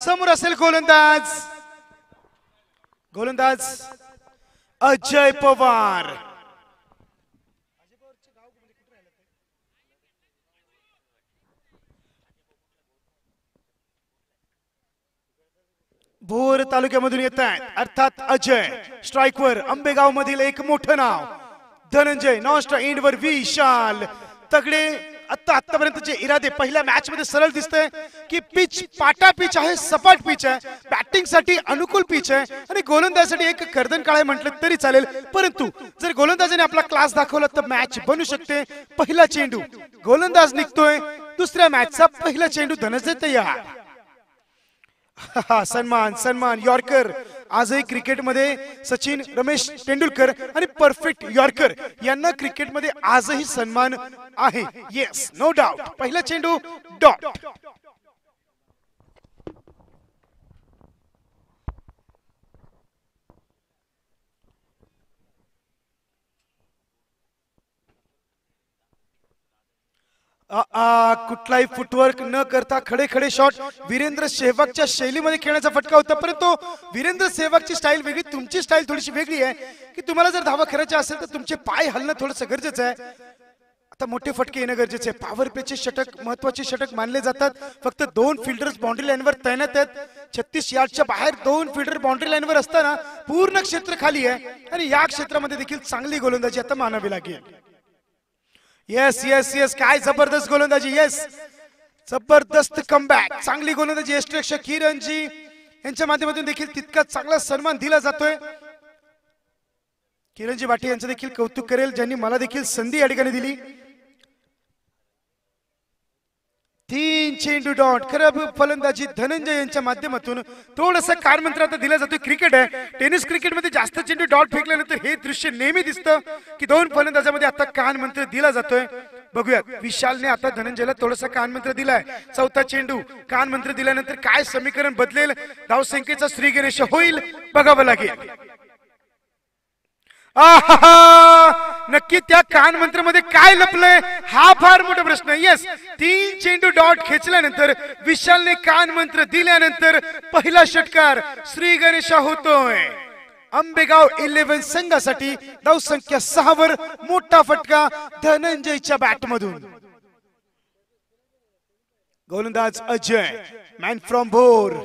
समोर असेल गोलंदाज गोलंदाज अजय पवार. भोर तालुक्यामधून येत आहेत अर्थात अजय. स्ट्राइकवर आंबेगाव मधील एक मोठं नाव धनंजय. नॉन एंड वर विशाल तगडे. आतापर्यंतचे इरादे पहिल्या मॅच मध्ये सरळ दिसतंय की पिच पाटा पिच आहे, सपाट पिच आहे, बॅटिंग साठी अनुकूल पिच आहे आणि गोलंदाजासाठी एक कर्दन काळे म्हटलं तरी चालेल. परंतु जर गोलंदाजाने आपला क्लास दाखवला तर मॅच बनू शकते. पहिला चेंडू गोलंदाज निघतोय. दुसऱ्या मॅचचा पहिला चेंडू धनंजय तयार. सन्मान सन्मान यॉर्कर. आजही क्रिकेटमध्ये सचिन रमेश तेंडुलकर आणि परफेक्ट यॉर्कर यांना क्रिकेटमध्ये आजही सन्मान आहे. Yes no doubt. पहिला चेंडू डॉट. कुठलाही फुटवर्क न करता खडे खडे शॉट. वीरेंद्र सेहवागच्या शैलीमध्ये खेळण्याचा फटका होता, परंतु वीरेंद्र सेहवागची स्टाईल वेगळी, तुमची स्टाईल थोडीशी वेगळी आहे की तुम्हाला जर धावा करायच्या असेल तर तुमचे पाय हलणं थोडंसं गरजेचं आहे. आता मोठे फटके येणं गरजेचे आहे. पॉवर प्लेचे षटक महत्वाचे षटक मानले जातात. फक्त 2 फिल्डर्स बाउंड्री लाईनवर तैनात आहेत. 36 यार्डच्या बाहेर 2 फिल्डर बाउंड्री लाईनवर असताना पूर्ण क्षेत्र खाली आहे आणि या क्षेत्रामध्ये देखील चांगली गोलंदाजी आता मानावी लागेल. येस येस येस काय जबरदस्त गोलंदाजी. येस जबरदस्त कमबॅक. चांगली गोलंदाजी. यष्टिरक्षक किरणजी यांच्या माध्यमातून देखील तितका चांगला सन्मान दिला जातोय. किरणजी भाटी यांचं देखील कौतुक करेल ज्यांनी मला देखील संधी या ठिकाणी दिली. 3 चेंडू डॉट. खरं फलंदाजी धनंजय यांच्या माध्यमातून थोडंसं कारमंत्र आता दिला जातोय. क्रिकेट आहे, टेनिस क्रिकेटमध्ये जास्त चेंडू डॉट फेकल्यानंतर हे दृश्य नेहमी दिसतं की 2 फलंदाजामध्ये आता कानमंत्र दिला जातोय. बघूयात विशालने आता धनंजयला थोडासा कानमंत्र दिलाय. चौथा चेंडू कानमंत्र दिल्यानंतर काय समीकरण बदलेल, धावसंख्येचा श्रीगणेश होईल बघावं लागेल. नक्की त्या कान मंत्र मध्ये काय लपलंय हा फार मोठा प्रश्न. येस 3 चेंडू डॉट खेचल्यानंतर विशालने कान मंत्र दिल्यानंतर पहिला षटकार श्री गणेश होतोय. आंबेगाव 11 संघासाठी धावसंख्या 6 वर मोठा फटका धनंजयच्या बॅट मधून. गोलंदाज अजय मॅन फ्रॉम भोर.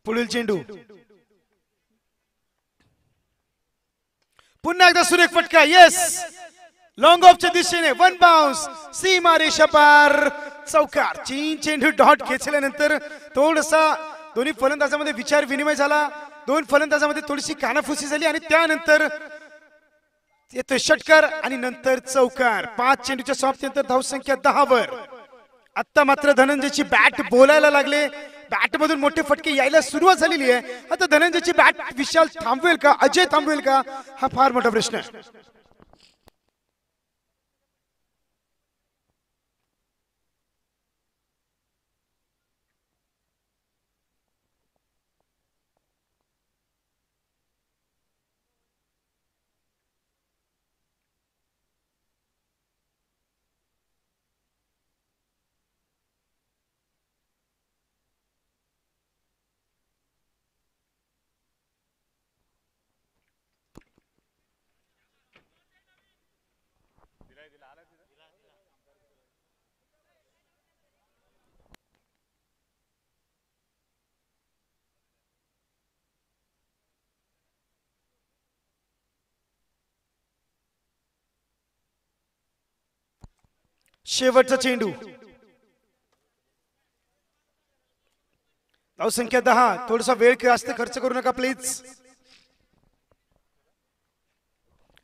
पुढील चेंडू पुन्हा एकदा सुरेख फटका. येस लॉंग ऑफच्या दिशेने 1 बाउन्स सीमा रेषा पार चौकार. 3 चेंडू डॉट खेचल्यानंतर थोडासा दोन्ही फलंदाजामध्ये विचार विनिमय झाला. 2 फलंदाजामध्ये थोडीशी कानाफुसी झाली आणि त्यानंतर येतोय षटकार आणि नंतर चौकार. 5 चेंडूच्या समाप्तीनंतर धावसंख्या 10 वर. आता मात्र धनंजयची बॅट बोलायला लागले. बॅट मधून मोठे फटके यायला सुरुवात झालेली आहे. आता धनंजयची बॅट विशाल थांबवेल का, अजय थांबवेल का हा फार मोठा प्रश्न आहे. शेवटचा चेंडू. धावसंख्या 10. थोडासा वेळ जास्त खर्च करू नका प्लीज.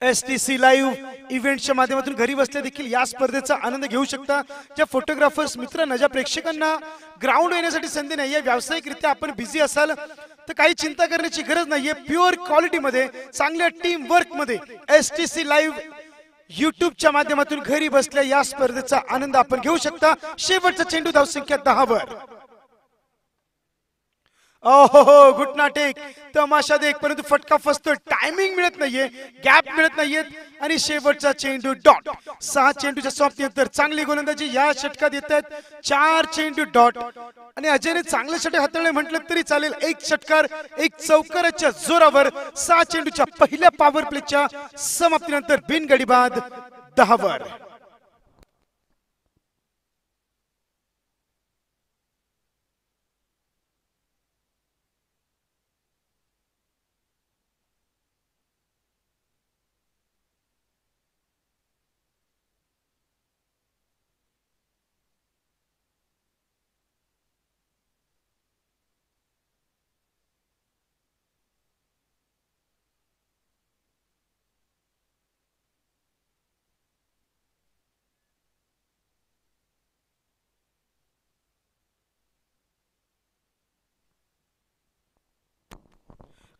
STC लाईव्ह इव्हेंटच्या माध्यमातून घरी बसल्या देखील या स्पर्धेचा आनंद घेऊ शकता. ज्या फोटोग्राफर्स मित्रांना, ज्या प्रेक्षकांना ग्राउंड येण्यासाठी संधी नाही आहे, व्यावसायिकरित्या आपण बिझी असाल तर काही चिंता करण्याची गरज नाहीये. प्युअर क्वालिटी मध्ये चांगल्या टीम वर्क मध्ये STC लाईव्ह युट्यूबच्या माध्यमातून घरी बसल्या या स्पर्धेचा आनंद आपण घेऊ शकता. शेवटचा चेंडू धावसंख्या 10 वर. ओहो घुटना टेक तमाशा देख, परंतु फटका फसतोय, टायमिंग मिळत नाहीये, गॅप मिळत नाहीये आणि शेवटचा चेंडू डॉट. 6 चेंडूच्या समाप्तीनंतर चांगली गोलंदाजी या षटकात येत आहेत. 4 चेंडू डॉट आणि अजयने चांगले षटक हाताळले म्हटलं तरी चालेल. एक षटकार एक चौकाराच्या जोरावर 6 चेंडूच्या पहिल्या पॉवर प्लेच्या समाप्तीनंतर बिनगडी बाद 10 वर.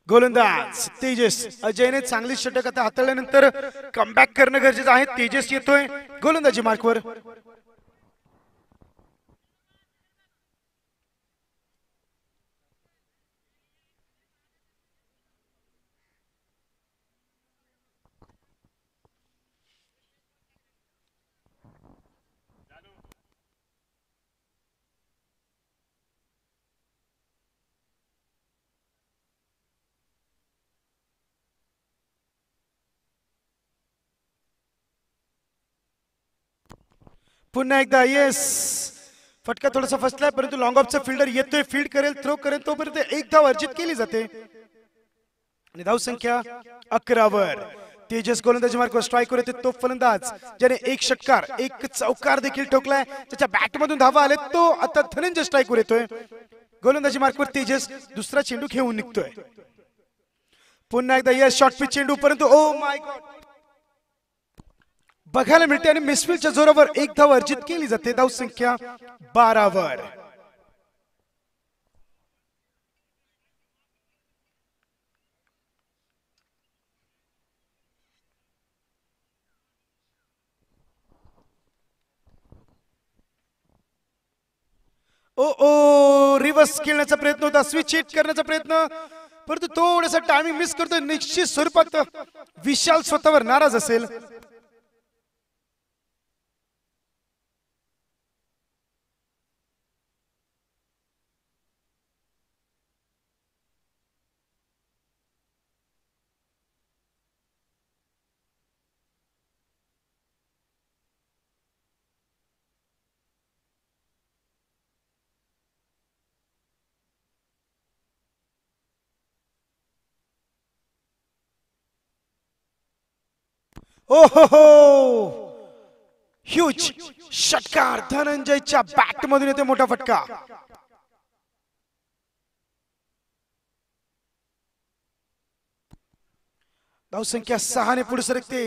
गोलंदाज तेजस. अजयने चांगली षटक आता हाताळल्यानंतर कमबॅक करणं गरजेचं आहे. तेजस येतोय गोलंदाजी मार्कवर. पुन्हा एकदा येस. फटका थोडासा फसलाय, परंतु लॉंग ऑफचा फिल्डर येतोय, फील्ड करेल, थ्रो करेल, तोपर्यंत एक धाव अर्जित केली जाते आणि धाव संख्या 11 वर. तेजस गोलंदाजी मार्कवर. स्ट्राईकवर येते तो फलंदाज ज्याने एक षटकार एक चौकार देखील ठोकलाय. त्याच्या बॅट मधून धावा आले, तो आता धनंजय स्ट्राईकवर येतोय. गोलंदाजी मार्कवर तेजस दुसरा चेंडू घेऊन निघतोय. पुन्हा एकदा येस शॉर्ट पिच चेंडू, परंतु ओ माय गॉड बघायला मिळते आणि मिसफील्डच्या जोरावर एक धाव अर्जित केली जाते. धाव संख्या 12 वर. ओ रिव्हर्स खेळण्याचा प्रयत्न होता, स्विच हिट करण्याचा प्रयत्न, परंतु थोडासा टायमिंग मिस करतोय. निश्चित स्वरूपात विशाल स्वतःवर नाराज असेल. ओहो ह्यूज षटकार धनंजयच्या बॅट मधून येते मोठा फटका. धावसंख्या 6 ने पुढे सरकते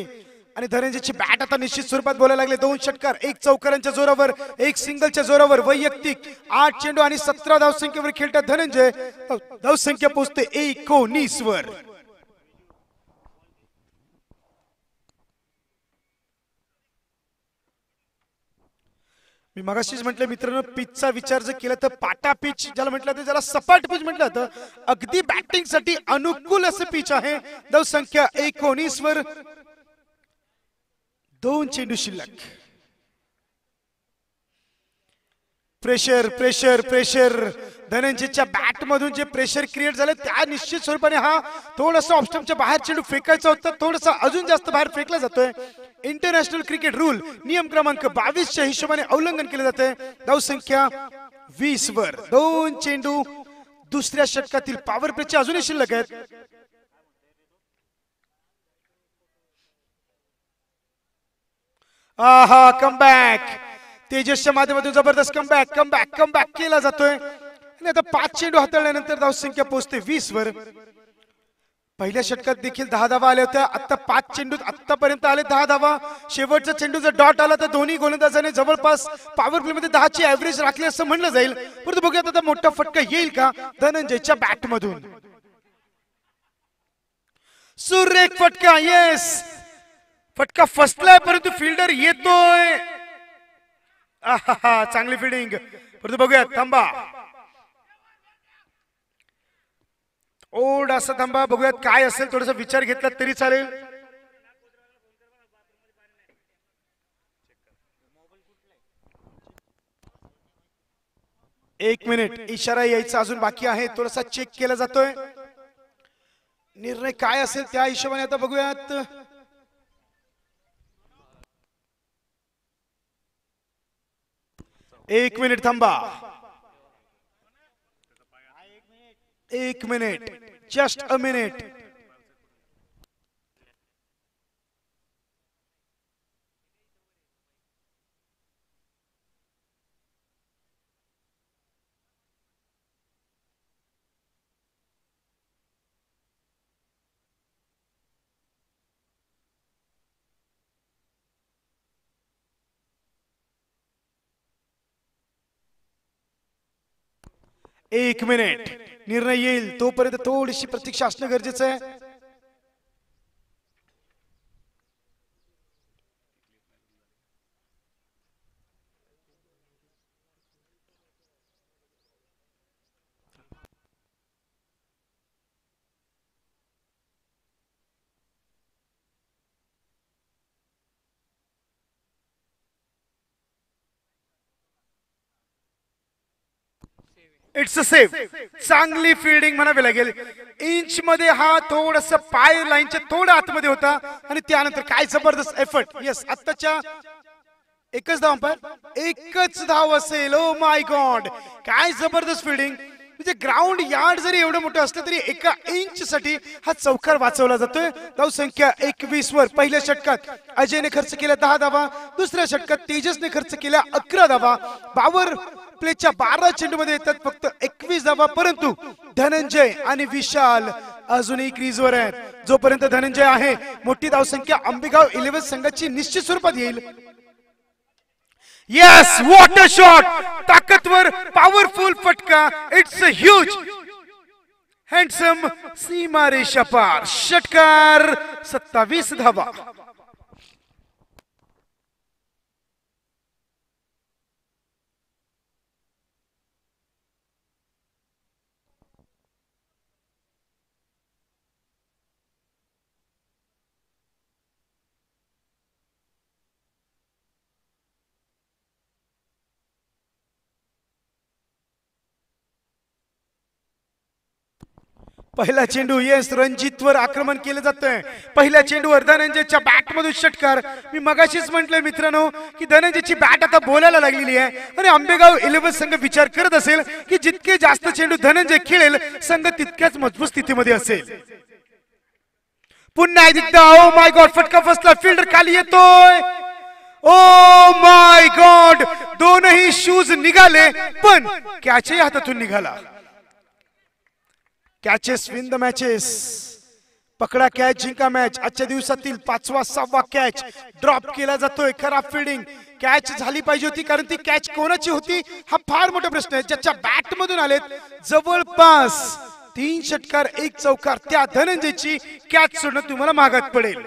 आणि धनंजयची बॅट आता निश्चित स्वरूपात बोलायला लागले. 2 षटकार एक चौकारांच्या जोरावर एक सिंगलच्या जोरावर वैयक्तिक 8 चेंडू आणि 17 धावसंख्येवर खेळतात धनंजय. धावसंख्या पोहोचते 19 वर. मी मगाशीच म्हटलं मित्रांनो, पिचचा विचार जर केला तर पाटा पिच ज्याला म्हटलं तर ज्याला सपाट पिच म्हटलं तर अगदी बॅटिंग साठी अनुकूल असं पिच आहे. धाव संख्या 19 वर. 2 चेंडू शिल्लक. प्रेशर प्रेशर प्रेशर धनंजयच्या बॅट मधून जे प्रेशर क्रिएट झालं त्या निश्चित स्वरूपाने हा थोडासा ऑफस्टंपच्या बाहेर चेंडू फेकायचा होता, थोडासा अजून जास्त बाहेर फेकला जातोय. इंटरनॅशनल क्रिकेट रूल नियम क्रमांक 22 च्या हिशोबाने उल्लंघन केले जाते. धाव संख्या 20 वर. 2 चेंडू दुसऱ्या षटकातील पॉवर प्लेचे अजूनही शिल्लक आहेत. आहा कमबॅक. तेजसच्या माध्यमातून जबरदस्त कमबॅक कमबॅक कमबॅक केला जातोय आणि आता 5 चेंडू हाताळल्यानंतर धाव संख्या पोहोचते 20 वर. पहिल्या षटकात देखील 10 धावा आल्या होत्या. आता 5 चेंडूत आतापर्यंत आले 10 धावा. शेवटचा चेंडू जर डॉट आला तर दोन्ही गोलंदाजाने जवळपास पॉवर प्ले मध्ये 10 ची ऍव्हरेज राखली असं म्हणलं जाईल. परंतु बघूयात आता मोठा फटका येईल का धनंजयच्या बॅट मधून. सुरेख फटका. येस फटका फसलाय परंतु फिल्डर येतोय. चांगली फिल्डिंग. परंतु बघूयात थांबा. थोडासा थांबा, बघूयात काय असेल, थोडासा विचार घेतला तरी चालेल. एक मिनिट, इशारा यायचा अजून बाकी आहे, थोडासा चेक केला जातोय. निर्णय काय असेल त्या हिशोबाने आता बघूयात. एक मिनिट थांबा, एक मिनिट, जस्ट अ मिनिट. एक मिनिट, निर्णय येईल तोपर्यंत थोडीशी प्रतीक्षा असणं गरजेचं आहे. इट्स अ सेफ, चांगली फील्डिंग म्हणावी लागेल. इंच मध्ये हा थोडस पाय लाईनच्या थोडा आतमध्ये होता आणि त्यानंतर काय जबरदस्त एफर्ट. येस, आत्ताच्या एकच धाव अंपायर, एकच धाव असेल. ओ माय गॉड, काय जबरदस्त फील्डिंग. म्हणजे ग्राउंड यार्ड जरी एवढं मोठं असलं तरी एका इंच साठी हा चौकार वाचवला जातोय. धाव संख्या 21 वर पहिल्या षटकात अजयने खर्च केल्या 10 धावा, दुसऱ्या षटकात तेजसने खर्च केल्या 11 धावा. पॉवर प्लेच्या 12 चेंडूमध्ये येतात फक्त 21 धावा, परंतु धनंजय आणि विशाल अजूनही क्रीजवर आहेत. जोपर्यंत धनंजय आहे, मोठी धावसंख्या आंबेगाव 11 संघाची निश्चित स्वरूपात येईल. येस, वॉट अ शॉट, ताकदवर पॉवरफुल फटका. इट्स अ ह्यूज हँडसम सीमारेषा पार. षटकार 27 धावा. पहिला चेंडू, येस, रणजितवर आक्रमण केलं जातंय. पहिल्या चेंडूवर धनंजयच्या बॅट मधून षटकार. मी मगाशीच म्हटलंय मित्रांनो की धनंजयची बॅट आता बोलायला लागलेली आहे आणि आंबेगाव 11 संघ विचार करत असेल की जितके जास्त चेंडू धनंजय खेळेल, संघ तितक्याच मजबूत स्थितीमध्ये असेल. पुन्हा एकदा, ओ माय गॉड, फटका फसला, फिल्डर खाली येतोय. ओ माय गॉड, दोनही शूज निघाले पण कॅचही हातातून निघाला. Catches win the matches. पकडा कॅच, जिंका मॅच. आजच्या दिवसातील 5वा 6वा कॅच ड्रॉप केला जातोय. खराब फिल्डिंग. कॅच झाली पाहिजे होती, कारण ती कॅच कोणाची होती हा फार मोठा प्रश्न आहे. ज्याच्या बॅट मधून आलेत जवळपास 3 षटकार 1 चौकार, त्या धनंजयची कॅच सोडणं तुम्हाला महागात पडेल.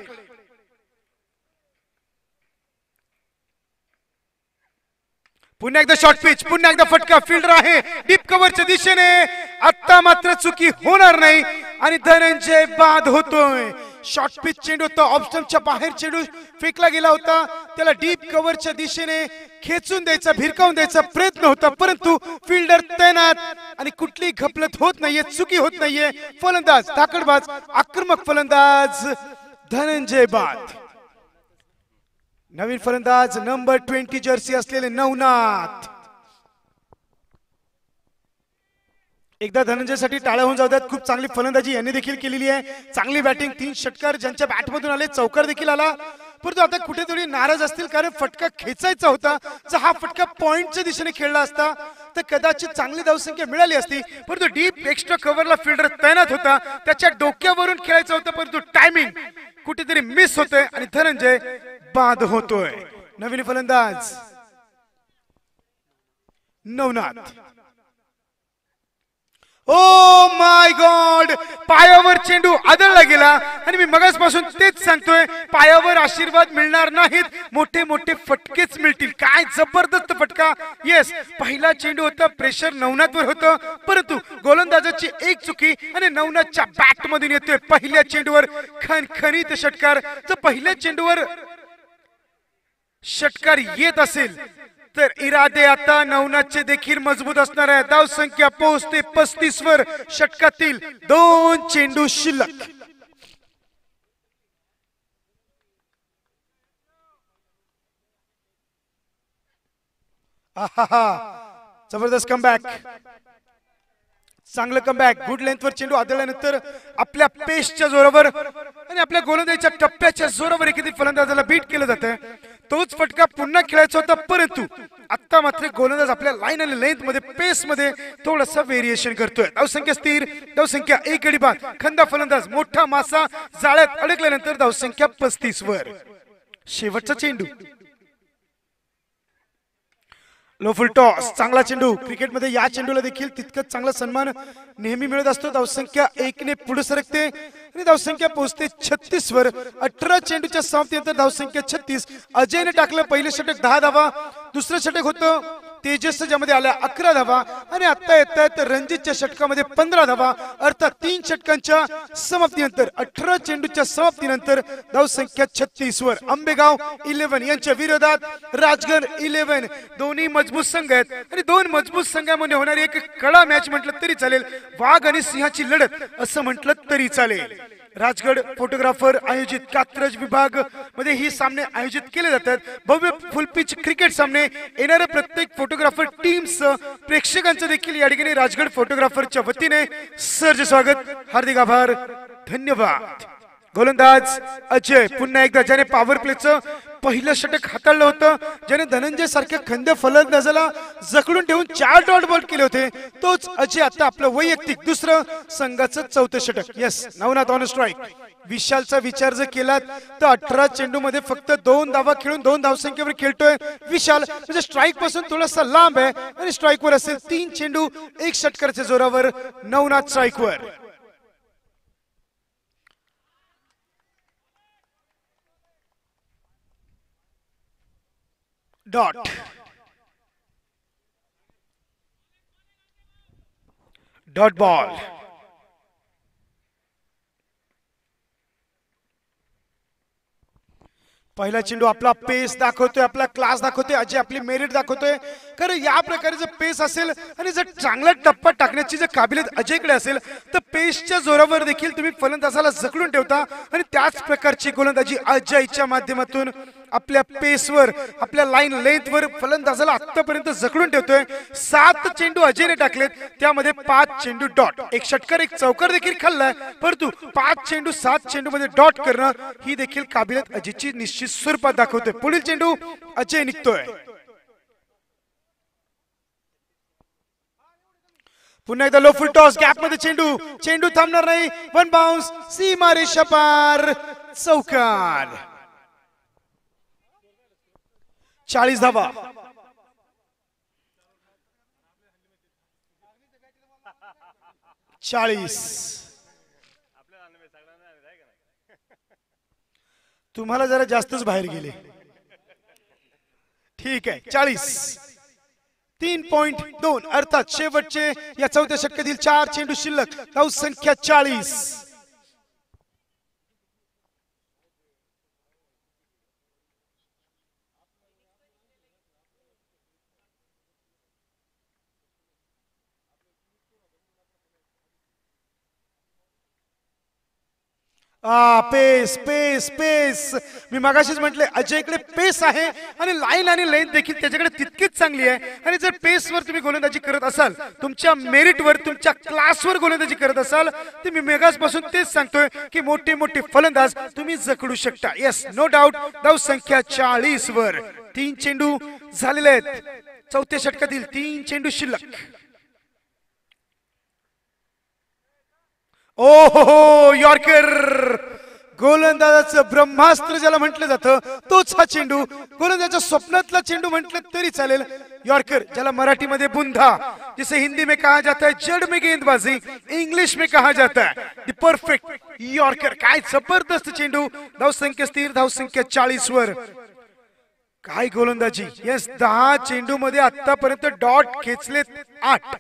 पुन्हा एकदा शॉर्ट पिच, पुन्हा एकदा फटका. फिल्डर आहे डीप कव्हरच्या दिशेने. आता मात्र चुकी होणार नाही आणि धनंजय बाद होतोय. शॉर्ट पिच चेंडू होता, ऑफस्टंपच्या बाहेर चेंडू फेकला गेला होता. त्याला डीप कव्हरच्या दिशेने खेचून द्यायचा, भिरकावून द्यायचा प्रयत्न होता, परंतु फिल्डर तैनात आणि कुठली घपलत होत नाहीये, चुकी होत नाहीये. फलंदाज, धाकडबाज, आक्रमक फलंदाज धनंजय बाद. नवीन फलंदाज नंबर 20 जर्सी असलेले नवनाथ. एकदा धनंजयसाठी टाळ्या होऊन जाऊ द्यात. खूप चांगली फलंदाजी यांनी देखील केलेली आहे. चांगली बॅटिंग, 3 षटकार ज्यांच्या बॅट मधून आले, चौकार देखील आला. परंतु आता कुठेतरी नाराज असतील, कारण फटका खेचायचा होता. जर हा फटका पॉइंटच्या दिशेने खेळला असता तर कदाचित चांगली धावसंख्या मिळाली असती, परंतु डीप एक्स्ट्रा कव्हरला फिल्डर तैनात होता. त्याच्या डोक्यावरून खेळायचं होतं, परंतु टायमिंग कुठेतरी मिस होतोय आणि धनंजय बाद होतोय. नवीन फलंदाज नवनाथ. ओ माय गॉड, पायावर चेंडू आदळला गेला आणि मी मगासपासून तेच सांगतोय, पायावर आशीर्वाद मिळणार नाहीत, मोठे मोठे फटकेच मिळतील. काय जबरदस्त फटका. येस, पहिला चेंडू होता, प्रेशर नवनाथवर होतं, परंतु गोलंदाजाची एक चुकी आणि नवनाथच्या बॅट मधून येतोय पहिल्या चेंडूवर खणखणीत षटकार. जर पहिल्या चेंडूवर षटकार येत असेल तर इरादे आता नवनाथचे देखील मजबूत असणार आहे. धाव संख्या पोहोचते 35 वर. षटकातील 2 चेंडू शिल्लक. जबरदस्त कमबॅक, चांगलं कमबॅक. गुड लेंथवर चेंडू आदळल्यानंतर आपल्या पेसच्या जोरावर आणि आपल्या गोलंदाजीच्या टप्प्याच्या जोरावर एखादी फलंदाजाला बीट केलं जातं. तोच फटका पुन्हा खेळायचा होता, परंतु आता मात्र गोलंदाज आपल्या लाईन आणि लेंथ मध्ये, पेस मध्ये थोडंसं व्हेरिएशन करतोय. धावसंख्या स्थिर, धावसंख्या 1 गडी बाद. खंदा फलंदाज, मोठा मासा जाळ्यात अडकल्यानंतर धावसंख्या 35 वर. शेवटचा चेंडू, लो फुल टॉस, चांगला चेंडू. क्रिकेटमध्ये या चेंडूला देखील तितकंच चांगला सन्मान नेहमी मिळत असतो. धावसंख्या 1 ने पुढे सरकते आणि धावसंख्या पोहोचते 36 वर. 18 चेंडूच्या समाप्तीनंतर धावसंख्या 36. अजयने टाकलं पहिलं षटक 10 धावा, दुसरं षटक होतं तेजस ज्यामध्ये आल्या 11 धावा आणि आता येत आहेत रणजितच्या षटकामध्ये 15 धावा. अर्थात 3 षटकांच्या समाप्तीनंतर, 18 चेंडूच्या समाप्तीनंतर धावसंख्या 36 वर. आंबेगाव 11 यांच्या विरोधात राजगड 11. दोन्ही मजबूत संघ आहेत आणि 2 मजबूत संघांमध्ये होणारी एक कडा मॅच म्हटलं तरी चालेल. वाघ आणि सिंहाची लढत असं म्हटलं तरी चालेल. राजगड फोटोग्राफर आयोजित कात्रज विभाग मध्ये ही सामने आयोजित केले जातात. भव्य फुलपिच क्रिकेट सामने. येणाऱ्या प्रत्येक फोटोग्राफर टीम्स प्रेक्षकांचं देखील या ठिकाणी राजगड फोटोग्राफरच्या वतीने सहर्ष स्वागत, हार्दिक आभार, धन्यवाद. गोलंदाज अजय पुन्हा एकदा, ज्याने पॉवर प्लेचं पहिलं षटक हाताळलं होतं, ज्याने धनंजय सारख्या खंद्य फलंदाजाला जखडून ठेवून 4 डॉट बॉल केले होते, तोच अजय आता आपलं वैयक्तिक दुसरं संघाचं 4थं षटक. Yes, Navnath on strike. विशालचा विचार जर केलात तर 18 चेंडू मध्ये फक्त 2 धावा खेळून 2 धावसंख्येवर खेळतोय विशाल. म्हणजे स्ट्राईक पासून थोडासा लांब आहे आणि स्ट्राईक वर असेल. 3 चेंडू 1 षटकाच्या जोरावर नवनाथ स्ट्राईक वर. Dot, dot ball. पहिला चेंडू आपला पेस दाखवतोय, आपला क्लास दाखवतोय, अजय आपली मेरिट दाखवतोय. खरं या प्रकारे जर पेस असेल आणि जर चांगला टप्पा टाकण्याची जर काबिलियत अजयकडे असेल तर पेसच्या जोरावर देखील तुम्ही फलंदाजाला जखडून ठेवता आणि त्याच प्रकारची गोलंदाजी अजयच्या माध्यमातून आपल्या पेसवर, आपल्या लाईन लेंथवर फलंदाजाला आतापर्यंत जखडून ठेवतोय. 7 चेंडू अजयने टाकलेत, त्यामध्ये 5 चेंडू डॉट. एक षटकार, एक चौकार देखील खाल्लाय, परंतु 5 चेंडू 7 चेंडू मध्ये डॉट करणं ही देखील काबिलियत अजयची निश्चित स्वरूपात दाखवतोय. पुढील चेंडू अजय निघतोय. पुन्हा एकदा लो फुल टॉस, गॅप मध्ये चेंडू, चेंडू थांबणार नाही. 1 बाउन्स, सीमा रेषा पार, चौकार. 40 धावा. तुम्हाला जरा जास्तच बाहेर गेले. ठीक आहे, 40. 3.2 अर्थात शेवटचे या 4थ्या षटकातील 4 चेंडू शिल्लक. धावसंख्या 40. पेस पेस पेस. मी मगाशीच म्हटले अजयकडे पेस आहे आणि लाईन आणि लेंथ देखील त्याच्याकडे तितकीच चांगली आहे. आणि जर पेसवर तुम्ही गोलंदाजी करत असाल, तुमच्या मेरिटवर, तुमच्या क्लासवर गोलंदाजी करत असाल, तर मी मेगासपासून तेच सांगतोय की मोठे मोठे फलंदाज तुम्ही जखडू शकता. Yes, no doubt. धावसंख्या 40 वर. 3 चेंडू झालेले आहेत. 4थ्या षटकातील 3 चेंडू शिल्लक. ओहो, यॉर्कर. गोलंदाजाचं ब्रह्मास्त्र ज्याला म्हटलं जातं तोच हा चेंडू. गोलंदाजाच्या स्वप्नातला चेंडू म्हटलं तरी चालेल. यॉर्कर, ज्याला मराठीमध्ये बुंधा, जिसे हिंदी में कहा जाता है जड़ में गेंदबाजी, इंग्लिश में कहा जाता है द परफेक्ट यॉर्कर. काय जबरदस्त चेंडू. धावसंख्या स्थिर, धावसंख्या 40 वर. काय गोलंदाजी. यस, 10 चेंडू मध्ये आतापर्यंत डॉट खेचलेत 8.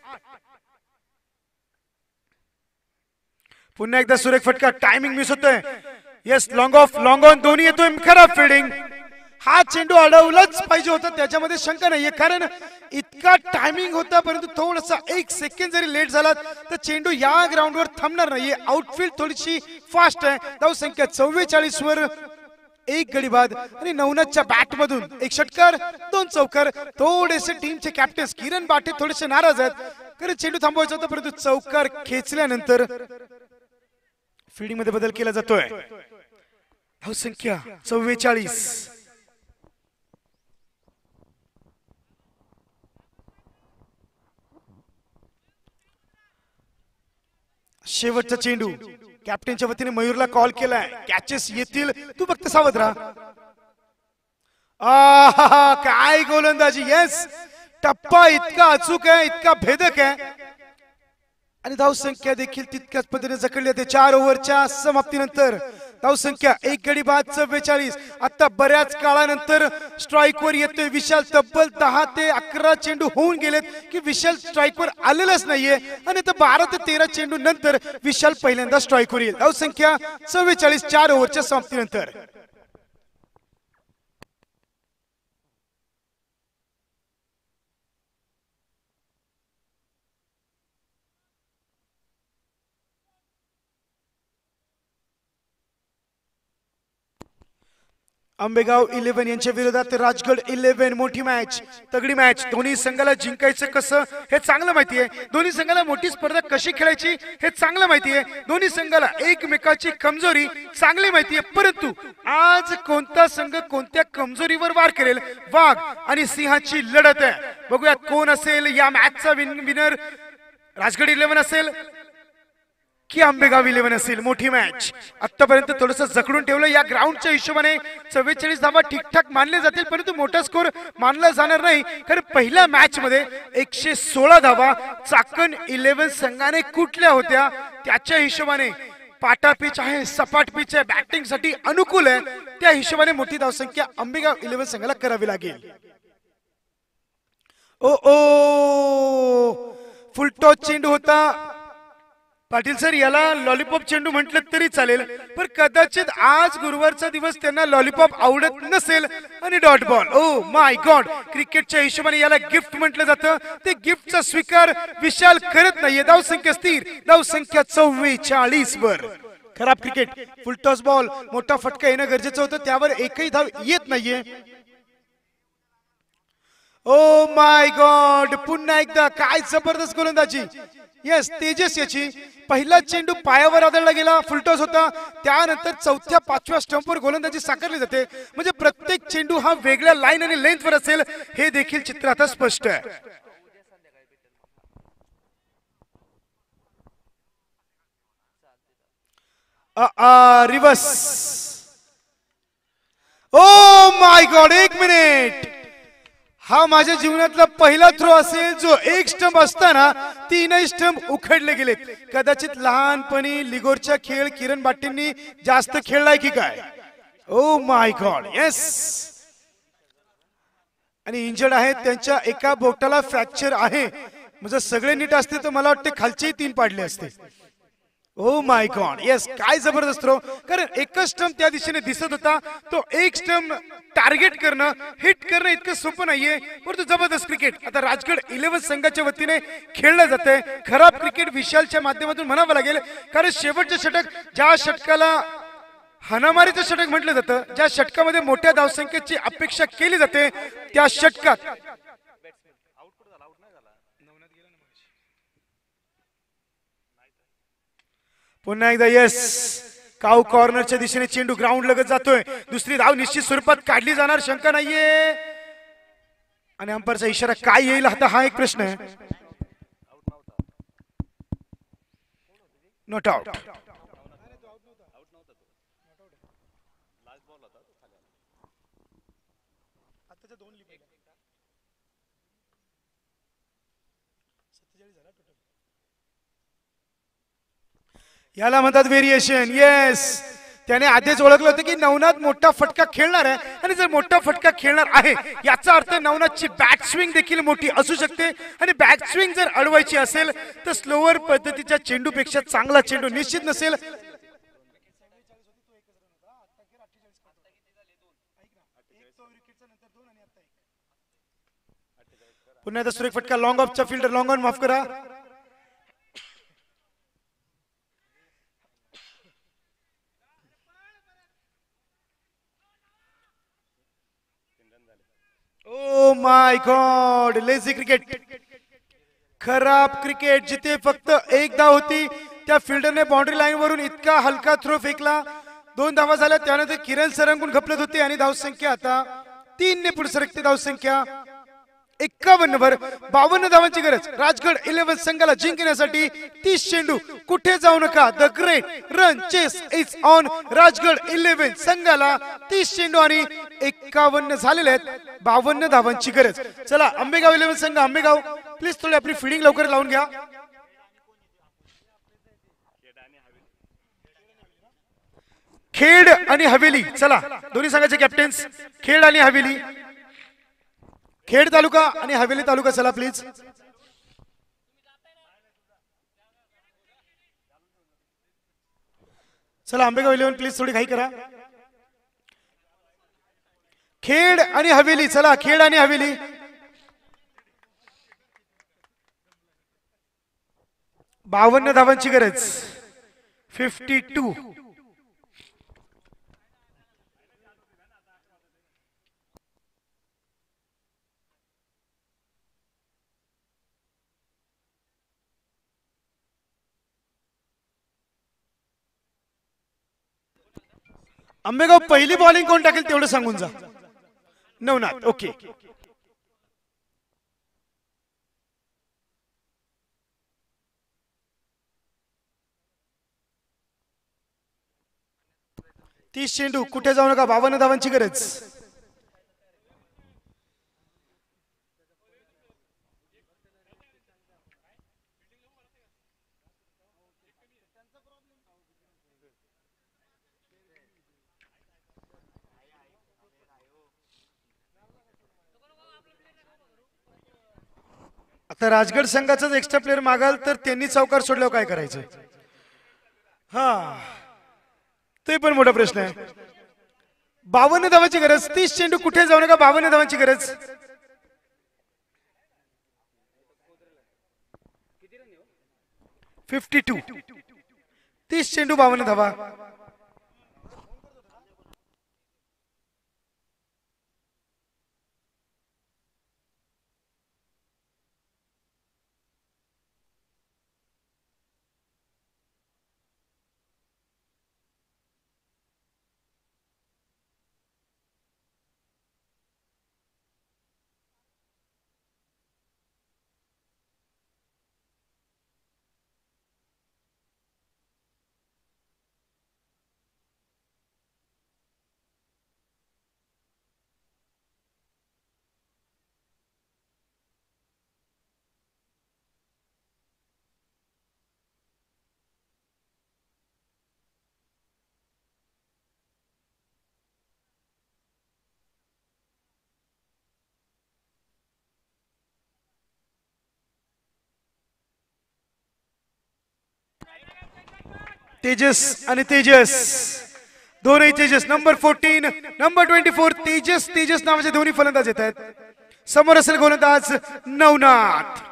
पुन्हा एकदा सुरेख फटका. टायमिंग मिस होतोय. Yes, long of long on दोन्ही येतोय. खराब फिल्डिंग. हा चेंडू अडवलाच पाहिजे होता, त्याच्यामध्ये शंका नाहीये, कारण इतका टायमिंग होता, परंतु थोडासा 1 सेकंड जरी लेट झाला तर चेंडू या ग्राउंडवर थांबणार नाहीये. आउटफील्ड थोडीशी फास्ट आहे. धावसंख्या 44 वर. 1 गडी बाद आणि नवनाथच्या बॅट मधून 1 षटकार 2 चौकार. थोडेसे टीमचे कॅप्टन किरण बाटे थोडेसे नाराज आहेत, कारण चेंडू थांबवायचा होता, परंतु चौकार खेचल्यानंतर फील्डिंग मध्ये बदल केला जातोय. धावसंख्या 44. शेवटचा चेंडू. कॅप्टनच्या वतीने मयूरला कॉल केलाय. कॅचेस येतील, तू फक्त सावध राहा. काय गोलंदाजी. येस, टप्पा इतका अचूक आहे, इतका भेदक आहे आणि धावसंख्या देखील तितक्याच पद्धतीने जखडली जाते. 4 ओव्हरच्या समाप्तीनंतर धावसंख्या 1 गडी बाद 44. आता बऱ्याच काळानंतर स्ट्राईकवर येतोय विशाल. तब्बल 10 ते 11 चेंडू होऊन गेलेत की विशाल स्ट्राईकवर आलेलाच नाहीये, आणि आता 12 ते 13 चेंडू नंतर विशाल पहिल्यांदा स्ट्राईकवर येईल. धावसंख्या 44, 4 ओव्हरच्या समाप्तीनंतर. आंबेगाव 11 यांच्या विरोधात राजगड 11. मोठी मॅच, तगडी मॅच. दोन्ही संघाला जिंकायचं कसं हे चांगलं माहिती आहे. दोन्ही संघाला मोठी स्पर्धा कशी खेळायची हे चांगलं माहिती आहे. दोन्ही संघाला एकमेकाची कमजोरी चांगली माहिती आहे, परंतु आज कोणता संघ कोणत्या कमजोरीवर वार करेल, वाघ आणि सिंहाची लढत आहे. बघूयात कोण असेल या मॅचचा विनर. राजगड 11 असेल की आंबेगाव 11 असेल. मोठी मॅच. आतापर्यंत थोडस जखडून ठेवलं या ग्राउंडच्या हिशोबाने. 44 धावा ठीकठाक मानले जातील, परंतु मोठा स्कोर मानला जाणार नाही, कारण पहिल्या मॅच मध्ये 116 धावा चाकण 11 संघाने कुठल्या होत्या, त्याच्या हिशोबाने पाटा पिच आहे, सपाट पिच आहे, बॅटिंग साठी अनुकूल आहे, त्या हिशोबाने मोठी धावसंख्या आंबेगाव 11 संघाला करावी लागेल. ओ फुल टॉस चेंडू होता. पाटील सर, याला लॉलीपॉप चेंडू म्हटलं तरी चालेल, पण कदाचित आज गुरुवारचा दिवस त्यांना लॉलीपॉप आवडत नसेल आणि dot ball. O my God. क्रिकेटच्या हिशोबाने याला गिफ्ट म्हटलं जातं, ते गिफ्टचा स्वीकार विशाल करत नाहीये. धावसंख्या स्थिर, धावसंख्या 44 वर. खराब क्रिकेट. फुल टॉस बॉल, मोठा फटका येणं गरजेचं होतं, त्यावर एकही धाव येत नाहीये. ओ माय गॉड. पुन्हा एकदा काय जबरदस्त गोलंदाजी. यस, तेजस याची. पहिला चेंडू पायावर आदळला गेला, फुलटॉस होता, त्यानंतर 4थ्या 5व्या स्टंपवर गोलंदाजी साकारली जाते. म्हणजे प्रत्येक चेंडू हा वेगळ्या लाईन आणि लेंथवर असेल हे देखील चित्र आता स्पष्ट आहे. Reverse. O my God. 1 minute. हा माझ्या जीवनातला पहिला थ्रो असेल जो 1 स्टंप असताना 3 स्टंप उखडले गेलेत. कदाचित लहानपणी लिगोरच्या खेळ किरण बाटींनी जास्त खेळलाय की काय. ओ माय गॉड. येस. आणि इंजर्ड आहेत, त्यांच्या एका बोटाला फ्रॅक्चर आहे. म्हणजे सगळे नीट असते तर मला वाटते खालचेही 3 पाडले असते. ओ माय गॉड. येस, काय जबरदस्त थ्रो. कारण एकच स्टंप त्या दिशेने दिसत होता, तो 1 स्टंप टार्गेट करणं, हिट करणं इतकं सोपं नाहीये, परंतु जबरदस्त क्रिकेट आता राजगड 11 संघाच्या वतीने खेळलं जातंय. खराब क्रिकेट विशालच्या माध्यमातून म्हणावं लागेल, कारण शेवटचं षटक, ज्या षटकाला हाणामारीचं षटक म्हटलं जातं, ज्या षटकामध्ये मोठ्या धावसंख्येची अपेक्षा केली जाते, त्या षटकात पुन्हा एकदा यस. काऊ कॉर्नरच्या दिशेने चेंडू ग्राउंड लगत जातोय. दुसरी धाव निश्चित स्वरूपात काढली जाणार, शंका नाहीये. आणि अंपायरचा इशारा काय येईल आता हा एक प्रश्न आहे. Not out. याला म्हणतात व्हेरिएशन. येस, त्याने आधीच ओळखलं होतं की नवनाथ मोठा फटका खेळणार आहे आणि जर मोठा फटका खेळणार आहे याचा अर्थ नवनाथची बॅक स्विंग देखील मोठी असू शकते आणि बॅक स्विंग जर अडवायची असेल तर स्लोअर पद्धतीच्या चेंडूपेक्षा चांगला चेंडू निश्चित नसेल. पुन्हा एकदा सुरेख फटका लॉंग ऑफचा फिल्डर लॉंग ऑन माफ करा. ओ माय गॉड, लेझी क्रिकेट, खराब क्रिकेट. जिथे फक्त एक धाव होती त्या फिल्डरने बाउंड्री लाईन वरून इतका हलका थ्रो फेकला. 2 धावा झाल्या. त्यानंतर किरण सरंगून घपलत होते आणि धावसंख्या आता 3 ने पुढे सरकते. धावसंख्या 51 वर 52 धावांची गरज राजगड 11 संघाला जिंकण्यासाठी. 30 चेंडू, कुठे जाऊ नका. The great run chase is on. Rajgad 11 संघाला 30 चेंडू आणि 51 झालेले आहेत. 52 धावांची गरज. चला आंबेगाव 11 संघ, आंबेगाव प्लीज थोडी आपली फिडिंग लवकर लावून घ्या. खेड आणि हवेली, चला दोन्ही संघाचे कॅप्टन्स. खेड आणि हवेली, खेड तालुका आणि हवेली तालुका, चला प्लीज. चला आंबेगाव 11 प्लीज थोडी घाई करा. खेड आणि हवेली, चला खेड आणि हवेली. बावन्न धावांची गरज. 52. आंबेगाव पहिली बॉलिंग कोण टाकेल तेवढं सांगून जा. नवनाथ. ओके, तीस चेंडू, कुठे जाऊ नका. 52 धावांची गरज. आता राजगड संघाचाच एक्स्ट्रा प्लेअर मागाल तर त्यांनी चौकार सोडल्यावर काय करायचं. हा, ते पण मोठा प्रश्न आहे. 52 धावांची गरज. 30 चेंडू, कुठे जाऊ नका. 52 धावांची गरज. फिफ्टी 30 चेंडू, 52 धावा. तेजस आणि तेजस, दोनही तेजस. Number 14, number 24 Tejas. तेजस नावाचे दोन्ही फलंदाज येत आहेत. समोर असेल गोलंदाज नवनाथ.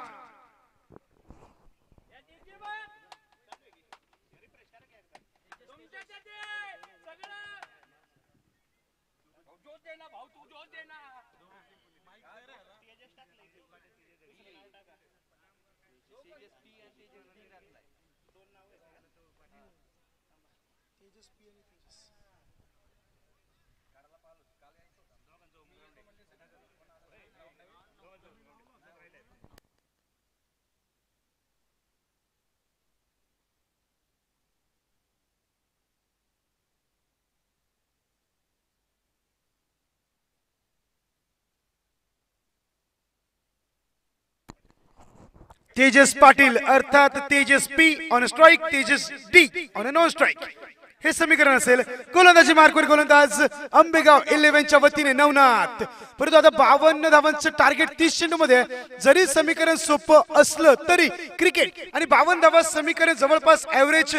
तेजस पाटील अर्थात Tejas P on strike, Tejas D on a non strike हे समीकरण असेल. गोलंदाजी मार्कवर गोलंदाज आंबेगाव 11च्या वतीने नवनाथ. परंतु आता 52 धावांचं टार्गेट 30 चेंडूमध्ये. जरी समीकरण सोपं असलं तरी क्रिकेट आणि 52 धावा समीकरण जवळपास ऍव्हरेज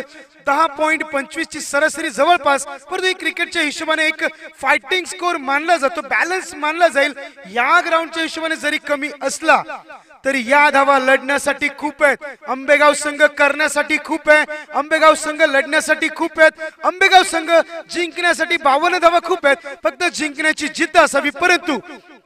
10.25 ची सरासरी जवळपास. परंतु क्रिकेटच्या हिशोबाने एक फायटिंग स्कोर मानला जातो, बॅलन्स मानला जाईल. या ग्राउंडच्या हिशोबाने जरी कमी असला तरी या धावा लढण्यासाठी खूप आहेत. आंबेगाव संघ करण्यासाठी खूप आहे, आंबेगाव संघ लढण्यासाठी खूप आहेत, आंबेगाव संघ जिंकण्यासाठी 52 धावा खूप आहेत. फक्त जिंकण्याची जिद्द असावी. परंतु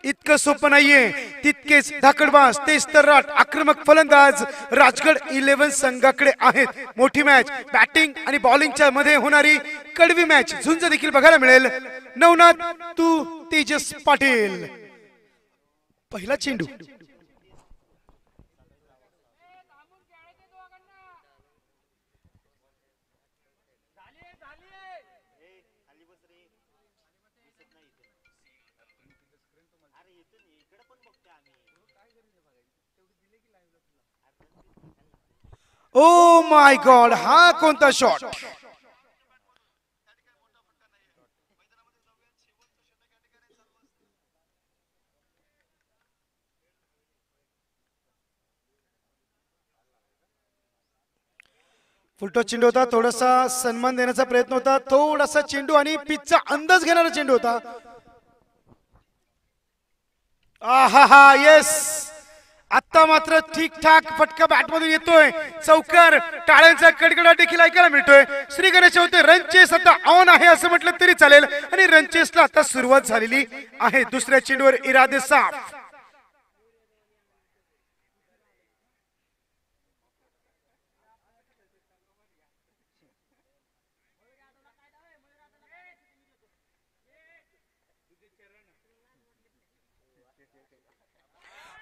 इतकं सोपं नाहीये. तितकेच धाकडबाज तेज तर्राट आक्रमक फलंदाज राजगड 11 संघाकडे आहेत. मोठी मॅच बॅटिंग आणि बॉलिंगच्या मध्ये होणारी कडवी मॅच झुंज देखील बघायला मिळेल. नवनाथ तू तेजस पाटील. पहिला चेंडू ओ माय गॉड, हा कोणता शॉट. फुलटॉस चेंडू होता, थोडासा सन्मान देण्याचा प्रयत्न होता, थोडासा चेंडू आणि पिचचा अंदाज घेणारा चेंडू होता. आहा येस, आता मात्र ठीक ठाक फटका बॅटमधून येतोय. चौकार टाळ्यांचा कडकडाट देखील ऐकायला मिळतोय. श्री गणेश होते रनचेस आता ऑन आहे असं म्हटलं तरी चालेल आणि रनचेसला आता सुरुवात झालेली आहे. दुसऱ्या चेंडूवर इरादे साफ.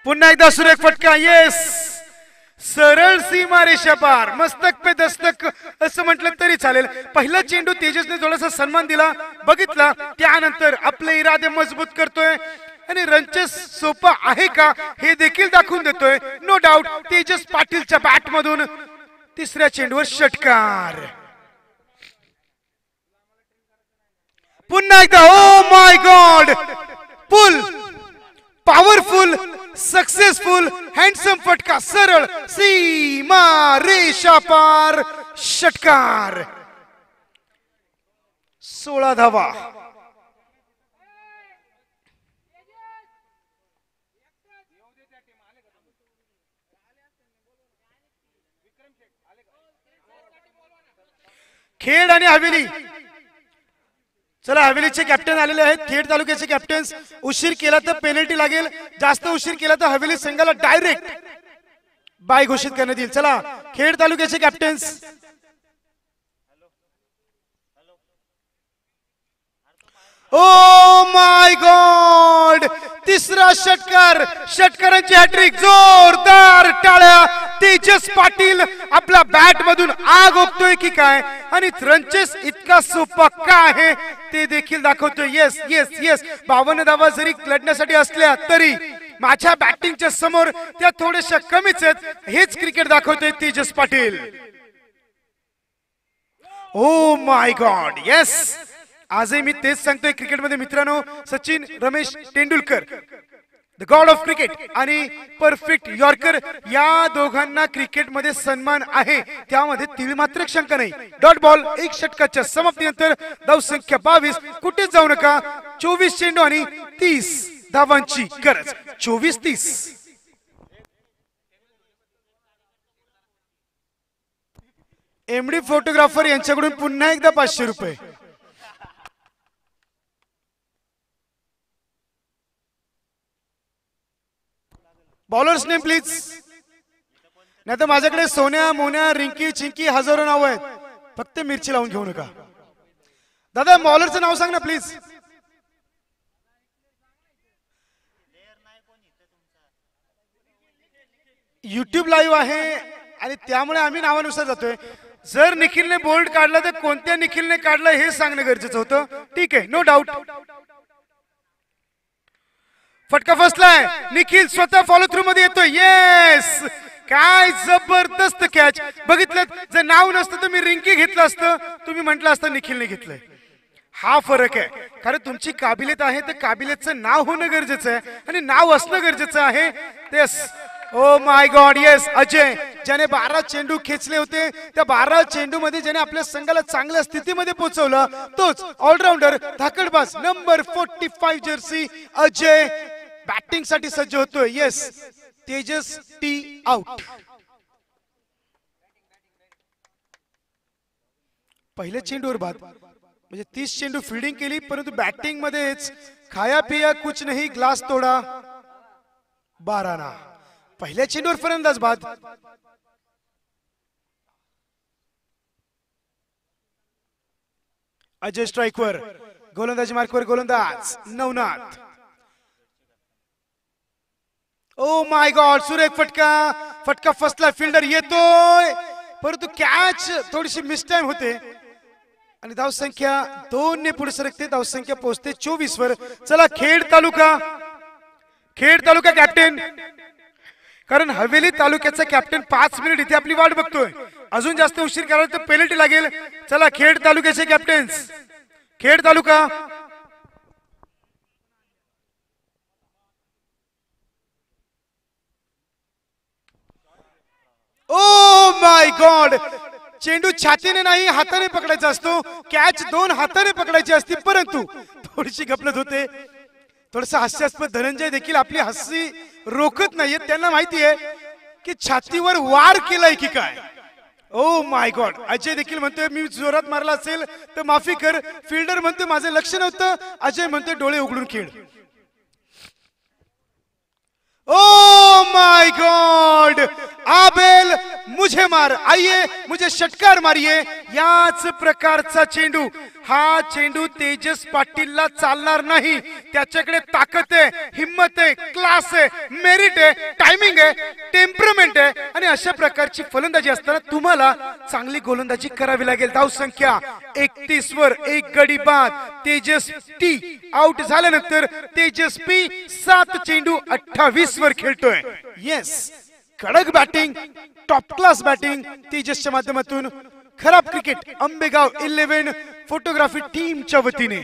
पुन्हा एकदा सुरेख फटका. येस, सरळ सीमा रेषा पार, मस्तक पे दस्तक असं म्हटलं तरी चालेल. पहिला चेंडू तेजसने थोडासा सन्मान दिला, बघितला, त्यानंतर आपले इरादे मजबूत करतोय आणि रनचेस सोपा आहे का हे देखील दाखवून देतोय. नो डाऊट तेजस पाटीलच्या बॅट मधून तिसऱ्या चेंडूवर षटकार. पुन्हा एकदा oh my god, pull powerful successful handsome फटका, सरळ सीमा रेषा पार षटकार. 16 धावा. खेड आणि हवेली. चला, हवेलीचे कॅप्टन आलेले आहेत, खेड तालुक्याचे कॅप्टन. उशीर केला तर पेनल्टी लागेल, जास्त उशीर केला तर हवेली संघाला डायरेक्ट बाय घोषित करण्यात येईल. चला, खेड तालुक्याचे कॅप्टन्स. ओ माय गॉड, तिसरा षटकार, षटकारांची हॅट्रिक. जोरदार टाळ्या. तेजस पाटील आपला बॅट मधून आग ओकतोय की काय आणि रनचेस इतका सोपा का आहे ते देखील दाखवतोय. येस येस येस, 52 धावा जरी लढण्यासाठी असल्या तरी माझ्या बॅटिंगच्या समोर त्या थोड्याशा कमीच आहेत. हेच क्रिकेट दाखवतोय तेजस पाटील. ओ माय गॉड, येस, आजही मी तेच सांगतोय क्रिकेटमध्ये मित्रांनो. Sachin Ramesh Tendulkar, the God of cricket आणि परफेक्ट यॉर्कर, या दोघांना क्रिकेटमध्ये सन्मान आहे, त्यामध्ये तीळ मात्र शंका नाही. Dot ball. एक षटकाच्या समाप्तीनंतर धावसंख्या 22. कुठेच जाऊ नका. 24 चेंडू आणि 30 धावांची गरज. 24-30. एमडी फोटोग्राफर यांच्याकडून पुन्हा एकदा 500 रुपये. Bowlers name please. नाही तर माझ्याकडे सोन्या मोन्या रिंकी चिंकी हजारो नाव आहेत, फक्त मिरची लावून घेऊ नका. दादा बॉलरचं नाव सांग ना प्लीज. युट्यूब लाईव्ह आहे आणि त्यामुळे आम्ही नावानुसार जातोय. जर निखिलने बोल्ड काढला तर कोणत्या निखिलने काढलं हे सांगणं गरजेचं होतं. ठीक आहे, नो डाऊट. फटका फसलाय. निखिल स्वतः फॉलो थ्रू मध्ये येतोय. येस, काय जबरदस्त कॅच बघितलं. जर नाव नसतं तर मी रिंकी घेतलं असतं, तुम्ही म्हटलं असतं निखिलने घेतलंय. हा फरक आहे. कारण तुमची काबिलियत आहे तर काबिलियतचं नाव होणं गरजेचं आहे आणि नाव असणं गरजेचं आहे. तेच ओ माय गॉड येस अजय, ज्याने 12 चेंडू खेचले होते, त्या 12 चेंडू मध्ये ज्याने आपल्या संघाला चांगल्या स्थितीमध्ये पोहोचवलं तोच ऑलराऊंडर धाकडबाज नंबर 45 जर्सी अजय बॅटिंग साठी सज्ज होतोय. येस तेजस टी आउट. पहिल्या चेंडूवर बाद म्हणजे 30 चेंडू फिल्डिंग केली परंतु बॅटिंग मध्येच खाया पिया कुछ नाही ग्लास तोडा 12 ना. पहिल्या चेंडूवर फलंदाज बाद. अजय स्ट्राइकवर, गोलंदाजी मार्कवर गोलंदाज नवनाथ. ओ माय गॉड सुरेख फटका, फटका फसला. फिल्डर येतोय परंतु कॅच थोडीशी मिस टाइम होते आणि धाव संख्या 2 ने पुढे सरकते. धाव संख्या पोहोचते 24 वर. चला खेड तालुका, खेड तालुका कॅप्टन, कारण हवेली तालुक्याचा कॅप्टन 5 मिनिट इथे आपली वाट बघतोय. अजून जास्त उशीर कराल तर पेनल्टी लागेल. चला खेड तालुक्याचे captains, Khed taluka. O my God, चेंडू छातीने नाही हाताने पकडायचा असतो. कॅच 2 हाताने पकडायची असते परंतु थोडीशी गफलत होते. थोडस हास्यास्पद. धनंजय देखील आपली हस्सी रोखत नाहीये. त्यांना माहिती आहे की छातीवर वार केलाय की काय. ओ माय गॉड. अजय देखील म्हणतोय मी जोरात मारला असेल तर माफी कर. फिल्डर म्हणतोय माझं लक्ष नव्हतं. अजय म्हणतोय डोळे उघडून खेळ. ओ माय गॉड, आबेल मुझे मार, आइए मुझे षटकार मारिए. याच प्रकारचा चेंडू, हा चेंडू तेजस पाटीलला चालणार नाही. त्याच्याकडे ताकद आहे, हिम्मत आहे, क्लास आहे, मेरिट आहे, टायमिंग आहे, टेम्परमेंट आहे आणि अशा प्रकारची फलंदाजी असताना तुम्हाला चांगली गोलंदाजी करावी लागेल. धाव संख्या 31 वर 1 गडी बाद. तेजस टी आउट झाल्यानंतर तेजस पी 7 चेंडू 28 वर खेळतोय. येस कडक बॅटिंग, टॉप क्लास बॅटिंग तेजसच्या माध्यमातून. खराब क्रिकेट आंबेगाव 11 फोटोग्राफी टीमच्या वतीने.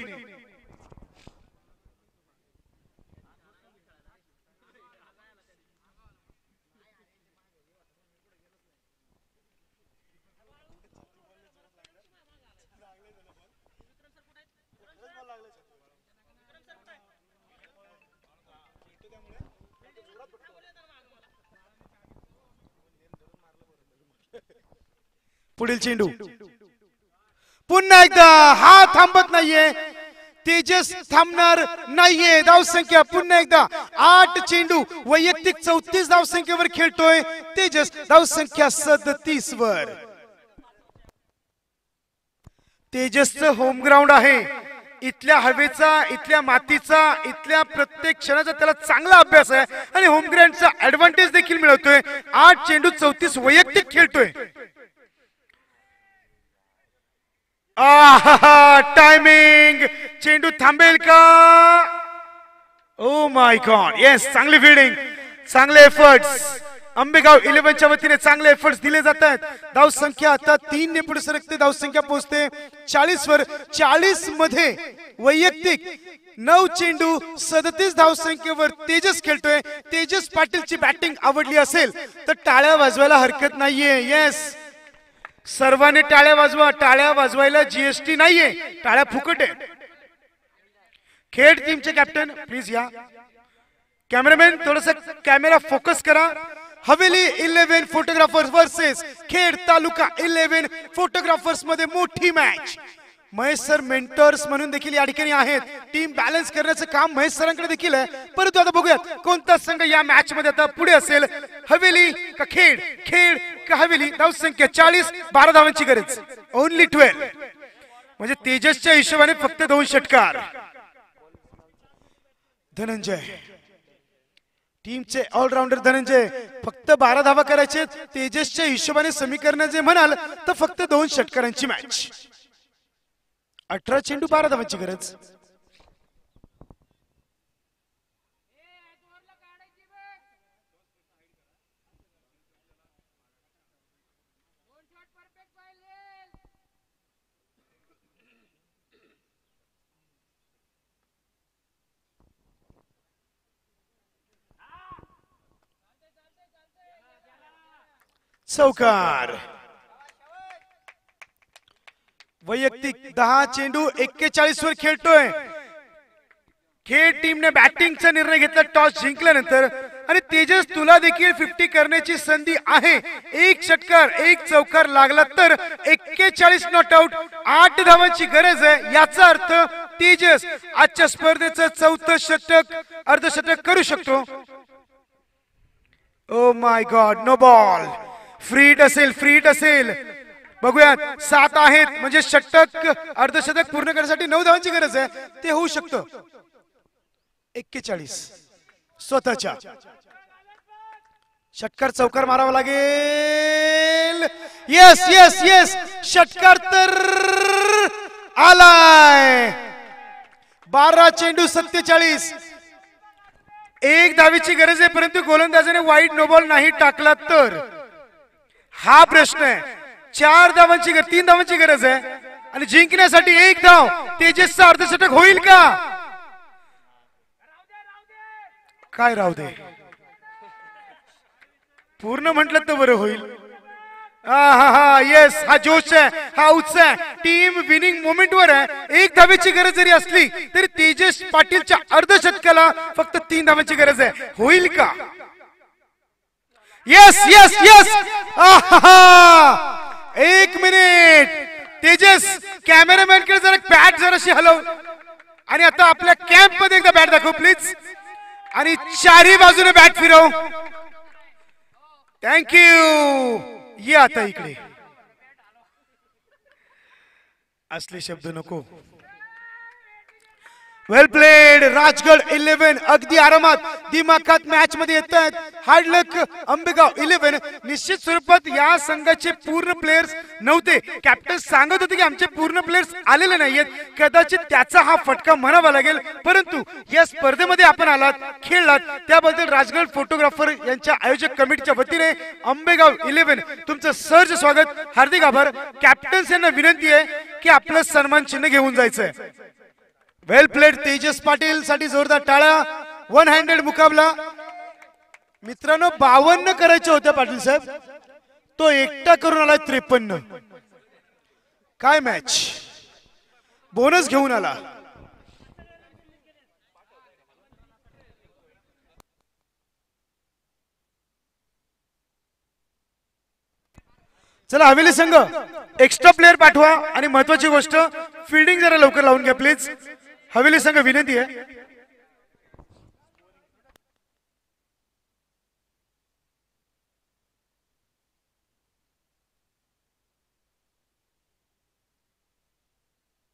पुढील चेंडू पुन्हा एकदा, हा थांबत नाहीये. तेजस थांबणार नाहीये. धाव संख्या पुन्हा एकदा 8 चेंडू वैयक्तिक 34 धाव संख्येवर खेळतोय तेजस. धाव संख्या 37 वर. तेजसचं होम ग्राउंड आहे. इथल्या हवेचा, इथल्या मातीचा, इथल्या प्रत्येक क्षणाचा त्याला चांगला अभ्यास आहे आणि होम ग्राउंडचा ऍडव्हान्टेज देखील मिळवतोय. 8 चेंडू 34 वैयक्तिक खेळतोय. टायमिंग, चेंडू थांबेल का. ओ माय गॉड येस, चांगली फिल्डिंग, चांगले एफर्ट्स. आंबेगाव 11च्या वतीने चांगले एफर्ट्स दिले जात आहेत. धाव संख्या आता 3 ने पुढे सरकते. धाव संख्या पोहोचते 40 वर. 40 मध्ये वैयक्तिक 9 चेंडू 37 धाव संख्येवर तेजस खेळतोय. तेजस पाटीलची बॅटिंग आवडली असेल तर टाळ्या वाजवायला हरकत नाहीये. येस सर्वांनी टाळ्या वाजवा. टाळ्या वाजवायला जीएसटी नाहीये, टाळ्या फुकट आहे. खेड टीमचे कॅप्टन प्लीज या. कॅमेरामॅन थोडस कॅमेरा फोकस करा. हवेली 11 फोटोग्राफर्स वर्सेस खेड तालुका 11 फोटोग्राफर्स मध्ये मोठी मॅच. महेश सर मेंटर्स म्हणून देखील या ठिकाणी आहेत. टीम बॅलन्स करण्याचं काम महेश सरांकडे देखील आहे. परंतु आता बघूयात कोणता संघ या मॅच मध्ये आता पुढे असेल. हवेली का खेड, खेड का हवेली. धाव संख्या 40, 12 धावांची गरज, ओनली 12. म्हणजे तेजसच्या हिशोबाने फक्त 2 षटकार. धनंजय टीमचे ऑलराऊंडर धनंजय, फक्त 12 धावा करायचे. तेजसच्या हिशोबाने समीकरण जे म्हणाल तर फक्त 2 षटकारांची मॅच. 18 चेंडू 12 धावांची गरज. चौकार. वैयक्तिक 10 चेंडू 41 वर खेळतोय. खेळ टीमने बॅटिंगचा निर्णय घेतला टॉस जिंकल्यानंतर. आणि तेजस तुला देखील 50 करण्याची संधी आहे. एक षटकार एक चौकार लागला तर 41 नॉट आउट. 8 धावांची गरज आहे. याचा अर्थ तेजस आजच्या स्पर्धेचं 4थं षटक अर्धशतक करू शकतो. Oh my God, no ball. Free hit असेल, फ्रीट असेल. बघूयात 7 आहेत म्हणजे षटक अर्धशतक पूर्ण करण्यासाठी 9 धावांची गरज आहे. ते होऊ शकतं. 41 स्वतःच्या. षटकार चौकार मारावा लागेल. येस येस येस, षटकार तर आलाय. 12 चेंडू 47. एक धावेची गरज आहे परंतु गोलंदाजाने वाईट नो बॉल नाही टाकला तर हा प्रश्न आहे. 4 धावांची 3 धावांची गरज आहे आणि जिंकण्यासाठी 1 धाव. तेजसचा अर्धशतक होईल का? काय राहू दे, पूर्ण म्हटलं तर बरं होईल. हा येस, हा जोश आहे, हा उत्साह आहे. टीम विनिंग मोमेंट वर आहे. 1 धावेची गरज जरी असली तरी तेजस पाटीलच्या अर्धशतकाला फक्त 3 धावांची गरज आहे. होईल का? Yes yes yes. 1 minute. Tejas कॅमेरामॅनकडे जरा बॅट जराशी हलव आणि आता आपल्या कॅम्प मध्ये एकदा बॅट दाखव प्लीज. आणि चारही बाजूने बॅट फिरव. थँक्यू. ये आता इकडे. असले शब्द नको. वेल प्लेड. राजगड 11 अगदी आरामात दिमाखात मॅच मध्ये येत आहेत. हार्ड लक आंबेगाव 11. निश्चित स्वरूपात या संघाचे पूर्ण प्लेयर्स नव्हते. कॅप्टन सांगत होते की आमचे पूर्ण प्लेयर्स आलेले नाहीयेत. कदाचित त्याचा हा फटका म्हणावा लागेल. परंतु या स्पर्धेमध्ये आपण आलात, खेळलात, त्याबद्दल राजगड फोटोग्राफर यांच्या आयोजक कमिटीच्या वतीने आंबेगाव 11 तुमचं सहर्ष स्वागत. हार्दिक आभार. कॅप्टन्स यांना विनंती आहे की आपलं सन्मान चिन्ह घेऊन जायचंय. वेल प्लेड. तेजस पाटील साठी जोरदार टाळ्या. 1 हँडेड मुकाबला. मित्रांनो 52 करायचे होते पाटील साहेब, तो एकटा करून आला 53. काय मॅच. बोनस घेऊन आला. चला हवेली संघ एक्स्ट्रा प्लेयर पाठवा आणि महत्वाची गोष्ट फिल्डिंग जरा लवकर लावून घ्या प्लीज. हवेली संघ विनंती आहे.